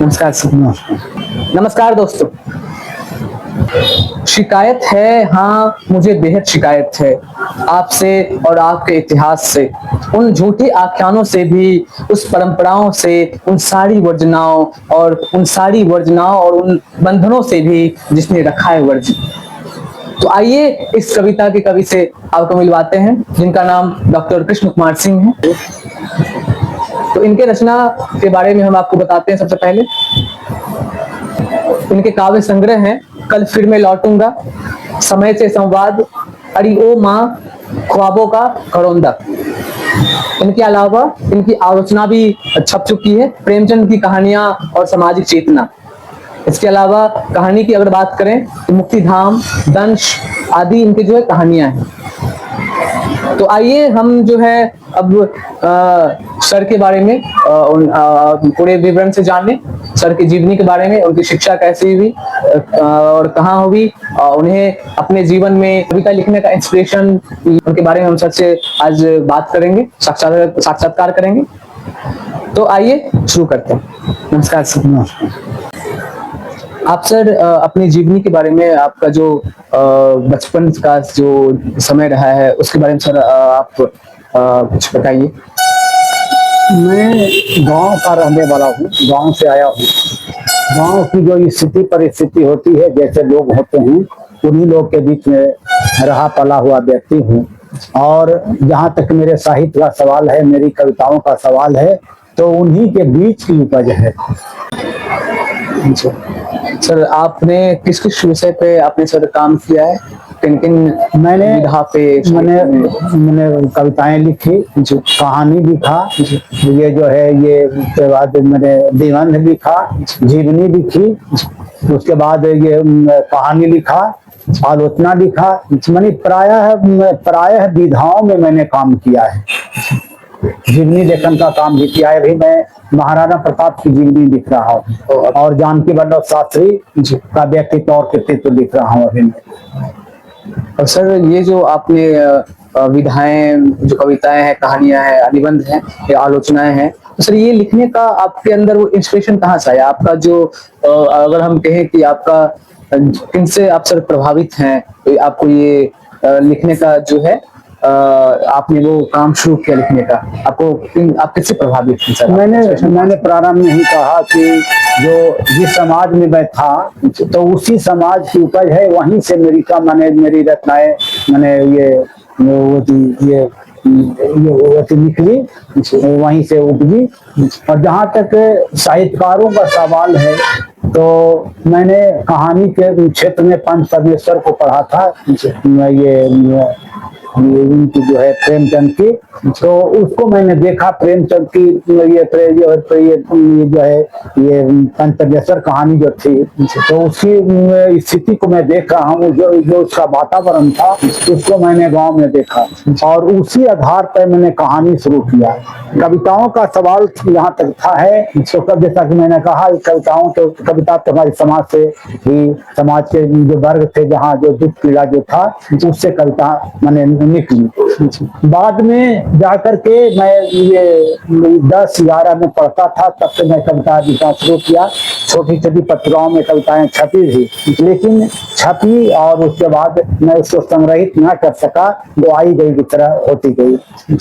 नमस्कार सर। नमस्कार दोस्तों। शिकायत है, हाँ मुझे बेहद शिकायत है आपसे और आपके इतिहास से, उन झूठी आख्यानों से भी, उस परंपराओं से, उन सारी वर्जनाओं और उन बंधनों से भी जिसने रखा है वर्ज। तो आइए इस कविता के कवि से आपको मिलवाते हैं, जिनका नाम डॉक्टर कृष्ण कुमार सिंह है। तो इनके रचना के बारे में हम आपको बताते हैं। सबसे पहले इनके काव्य संग्रह हैं कल फिर मैं लौटूंगा, समय से संवाद, अरे ओ माँ, ख्वाबों का करौंदा। इनके अलावा इनकी आलोचना भी छप चुकी है, प्रेमचंद की कहानियां और सामाजिक चेतना। इसके अलावा कहानी की अगर बात करें तो मुक्तिधाम, दंश आदि इनके जो है कहानियां हैं। तो आइए हम जो है अब सर के बारे में पूरे विवरण से जाने, सर की जीवनी के बारे में, उनकी शिक्षा कैसी हुई और कहाँ हुई, उन्हें अपने जीवन में कविता लिखने का इंस्पिरेशन, उनके बारे में हम सर से आज बात करेंगे, साक्षात्कार करेंगे। तो आइए शुरू करते हैं। नमस्कार सर। आप सर अपनी जीवनी के बारे में, आपका जो बचपन का जो समय रहा है उसके बारे में सर आप कुछ बताइए। मैं गांव का रहने वाला हूँ, गांव से आया हूँ। गांव की जो स्थिति परिस्थिति होती है, जैसे लोग होते हैं, उन्हीं लोग के बीच में रहा पला हुआ व्यक्ति हूँ। और जहाँ तक मेरे साहित्य का सवाल है, मेरी कविताओं का सवाल है, तो उन्हीं के बीच की उपज है। सर आपने किस किस विषय पे आपने सर काम किया है? किन किन मैंने कविताएं लिखी, कहानी लिखा, ये जो है ये उसके बाद मैंने निबंध लिखा, जीवनी लिखी, उसके बाद ये कहानी लिखा, आलोचना लिखा। मैंने प्रायः विधाओं में मैंने काम किया है। जीवनी लेखन का काम भी किया है। अभी मैं महाराणा प्रताप की जीवनी लिख रहा हूँ और जानकी वल्लभ शास्त्री का व्यक्तित्व और कृतित्व लिख रहा हूँ अभी मैं। और सर ये जो आपने विधाएं, जो कविताएं हैं, कहानियां हैं, निबंध हैं, या आलोचनाएं हैं, तो सर ये लिखने का आपके अंदर वो इंस्पिरेशन कहाँ से आया? आपका जो अगर हम कहें कि आपका किनसे आप सर प्रभावित हैं, तो आपको ये लिखने का जो है आपने वो काम शुरू किया लिखने का, आप किससे प्रभावित थे सर? मैंने प्रारंभ में ही कहा कि जिस समाज में मैं था, तो उसी समाज की उपज है। वहीं से मेरी रचनाएं निकली, वहीं से उपजी। और जहाँ तक साहित्यकारों का सवाल है, तो मैंने कहानी के क्षेत्र में पंच परमेश्वर को पढ़ा था, ये उनकी जो है प्रेमचंद की, तो उसको मैंने देखा। प्रेमचंद की ये जो है ये पंचमेश्वर कहानी जो थी, तो उसकी स्थिति को मैं देख रहा हूँ। जो उसका वातावरण था, उसको मैंने गांव में देखा और उसी आधार पर मैंने कहानी शुरू किया। कविताओं का सवाल यहाँ तक था है, तो जैसा कि मैंने कहा, कविता तो हमारे समाज से ही, समाज के जो वर्ग थे, जहाँ जो दुख पीड़ा जो था, उससे कविता मैंने निकली। बाद में जाकर के मैं ये 10-11 में पढ़ता था, तब से मैं कविता लिखना शुरू किया। छोटी छोटी पत्रिकाओं में कविताएं छपी थी, लेकिन छपी और उसके बाद मैं उसको संग्रहित न कर सका, वो आई गई की तरह होती गई।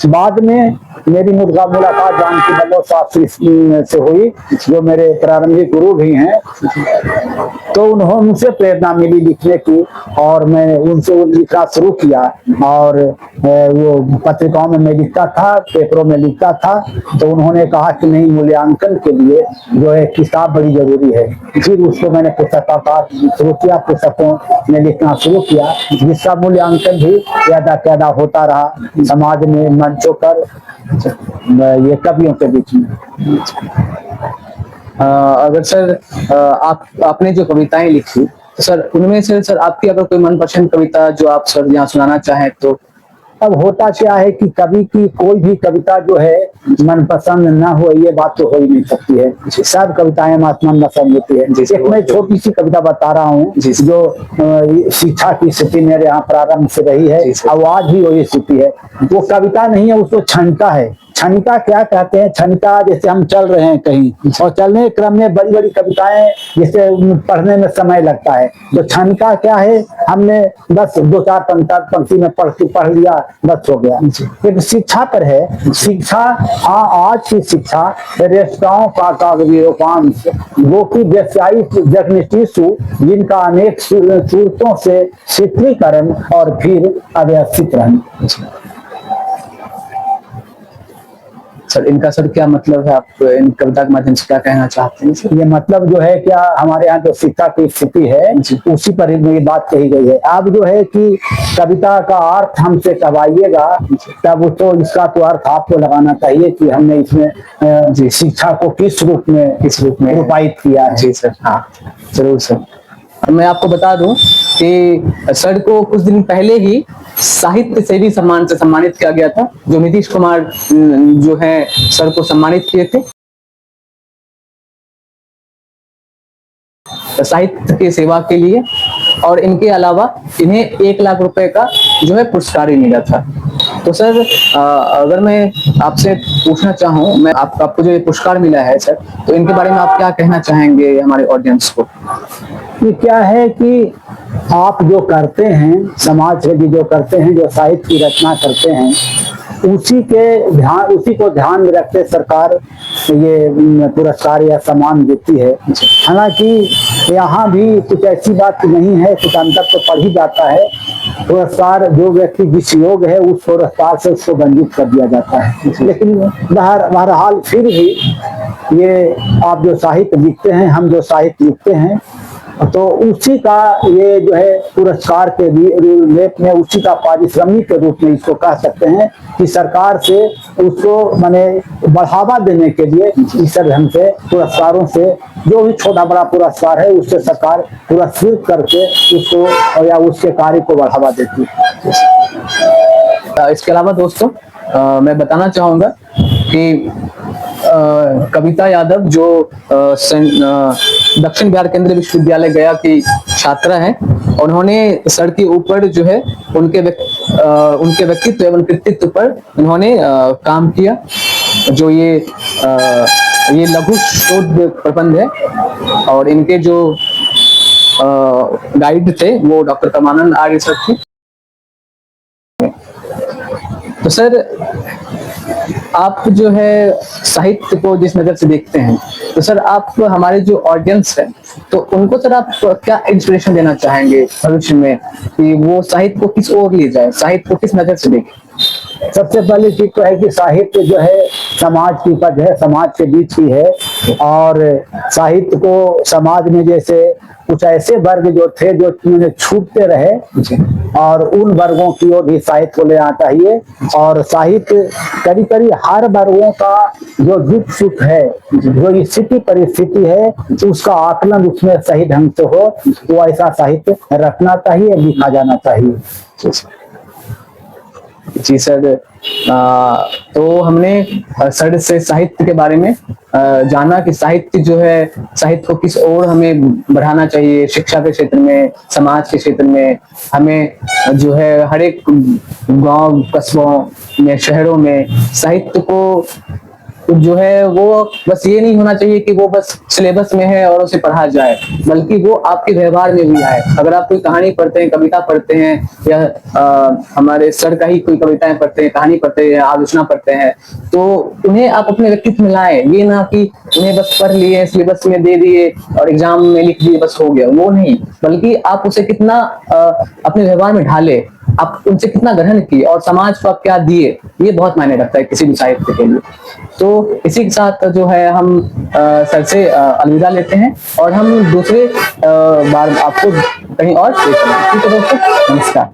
बाद में मेरी मुलाकात जानकी वल्लभ शास्त्री से हुई, जो मेरे प्रारंभिक गुरु भी हैं। तो उनसे प्रेरणा मिली लिखने की, और मैं उनसे लिखना शुरू किया। और वो पत्रिकाओं में मैं लिखता था, पेपरों में लिखता था। तो उन्होंने कहा कि नहीं, मूल्यांकन के लिए जो है किताब बड़ी जरूरी है। फिर उसको मैंने पुस्तकाकार शुरू किया, पुस्तकों में लिखना शुरू किया, जिसका मूल्यांकन भी ज्यादा होता रहा समाज में, मंचों पर, ये कवियों के बीच में। अगर सर आपने जो कविताएं लिखी, तो सर उनमें से सर आपकी अगर कोई मनपसंद कविता जो आप सर यहाँ सुनाना चाहें तो? अब होता क्या है कि कवि की कोई भी कविता जो है मनपसंद ना हो, ये बात तो हो ही नहीं सकती है। सब कविताएं मनपसंद होती है। एक मैं छोटी सी कविता बता रहा हूँ, जो शिक्षा की स्थिति मेरे यहाँ प्रारंभ से रही है, और आज भी वही स्थिति है। वो कविता नहीं है, उसको क्षमता है। छनिका क्या कहते हैं? छनिका जैसे हम चल रहे हैं कहीं और चलने के क्रम में बड़ी बड़ी कविताएं जैसे पढ़ने में समय लगता है, तो छनिका क्या है? हमने बस दो चार पंक्ति में पढ़ लिया, बस हो गया। एक शिक्षा पर है। शिक्षा, आज की शिक्षा रेस्टाओं का काव्योपांश, वो की व्यवसायी जगनिष्ठु, जिनका अनेक सूरतों से चित्रीकरण और फिर अव्यवस्थित रहना। सर इनका सर क्या मतलब है? आप इन कविता के माध्यम से क्या कहना चाहते हैं सर? ये मतलब जो है क्या, हमारे यहाँ जो शिक्षा की स्थिति है उसी पर ये बात कही गई है। अब जो है कि कविता का अर्थ हमसे करवाइएगा, तब तो इसका तो अर्थ आपको लगाना चाहिए कि हमने इसमें शिक्षा को किस रूप में रूपायित किया है। जी सर, हाँ जरूर सर। मैं आपको बता दूं कि सर को कुछ दिन पहले ही साहित्य सेवी सम्मान से सम्मानित किया गया था, जो नीतीश कुमार जो है सर को सम्मानित किए थे साहित्य की सेवा के लिए, और इनके अलावा इन्हें 1 लाख रुपए का जो है पुरस्कार ही मिला था। तो सर अगर मैं आपसे पूछना चाहूँ, मैं आपको जो ये पुरस्कार मिला है सर, तो इनके बारे में आप क्या कहना चाहेंगे हमारे ऑडियंस को? ये क्या है कि आप जो करते हैं, समाज सेवी जो करते हैं, जो साहित्य की रचना करते हैं, उसी को ध्यान में रखते सरकार ये पुरस्कार या सम्मान देती है। हालांकि यहाँ भी कुछ ऐसी बात नहीं है, कुछ अंतर तो पड़ ही जाता है। पुरस्कार जो व्यक्ति जिस योग है उस पुरस्कार से उसको वंचित कर दिया जाता है। लेकिन बहरहाल फिर भी ये आप जो साहित्य लिखते हैं, हम जो साहित्य लिखते हैं, तो उसी का ये जो है पुरस्कार के रूप में, उसी का पारिश्रमिक के रूप में इसको कह सकते हैं कि सरकार से उसको माने बढ़ावा देने के लिए इस ढंग से पुरस्कारों से, जो भी छोटा बड़ा पुरस्कार है उससे सरकार पुरस्कृत करके उसको या उसके कार्य को बढ़ावा देती है। इसके अलावा दोस्तों मैं बताना चाहूंगा कि कविता यादव जो दक्षिण बिहार केंद्रीय विश्वविद्यालय गया की छात्रा है, उन्होंने सर के ऊपर जो है उनके व्यक्तित्व एवं कृतित्व पर उन्होंने काम किया। जो ये लघु शोध प्रबंध है, और इनके जो गाइड थे वो डॉक्टर परमानंद आर्य सर थे। तो सर आप जो है साहित्य को जिस नजर से देखते हैं, तो सर आप हमारे जो ऑडियंस है, तो उनको सर आप क्या इंस्पिरेशन देना चाहेंगे भविष्य में कि वो साहित्य को किस ओर ले जाए, साहित्य को किस नजर से देखें? सबसे पहली चीज तो है कि साहित्य जो है समाज की उपज है, समाज के बीच की है, और साहित्य को समाज में जैसे कुछ ऐसे वर्ग जो थे जो छूटते रहे, और उन वर्गों की ओर भी साहित्य को ले आना चाहिए। और साहित्य करीब करीब हर वर्गों का जो दुख सुख है, जो स्थिति परिस्थिति है, उसका आकलन उसमें सही ढंग से हो, वो ऐसा साहित्य रखना चाहिए, लिखा जाना चाहिए। जी सर, तो हमने सर से साहित्य के बारे में जाना कि साहित्य जो है, साहित्य को किस ओर हमें बढ़ाना चाहिए, शिक्षा के क्षेत्र में, समाज के क्षेत्र में। हमें जो है हर एक गांव कस्बों में, शहरों में साहित्य को जो है वो बस ये नहीं होना चाहिए कि वो बस सिलेबस में है और उसे पढ़ा जाए, बल्कि वो आपके व्यवहार में भी आए। अगर आप कोई कहानी पढ़ते हैं, कविता पढ़ते हैं, या हमारे सर का ही कोई कविताएं पढ़ते हैं, कहानी पढ़ते हैं, आलोचना पढ़ते हैं, तो उन्हें आप अपने व्यक्तित्व में लाएं। ये ना कि उन्हें बस पढ़ लिए, सिलेबस में दे दिए और एग्जाम में लिख दिए, बस हो गया, वो नहीं, बल्कि आप उसे कितना अपने व्यवहार में ढाले, आप उनसे कितना ग्रहण किए और समाज को आप क्या दिए, ये बहुत मायने रखता है किसी भी साहित्य के लिए। तो इसी के साथ जो है हम सर से अलविदा लेते हैं, और हम दूसरे बार आपको कहीं और देखेंगे। ठीक है दोस्तों, नमस्कार।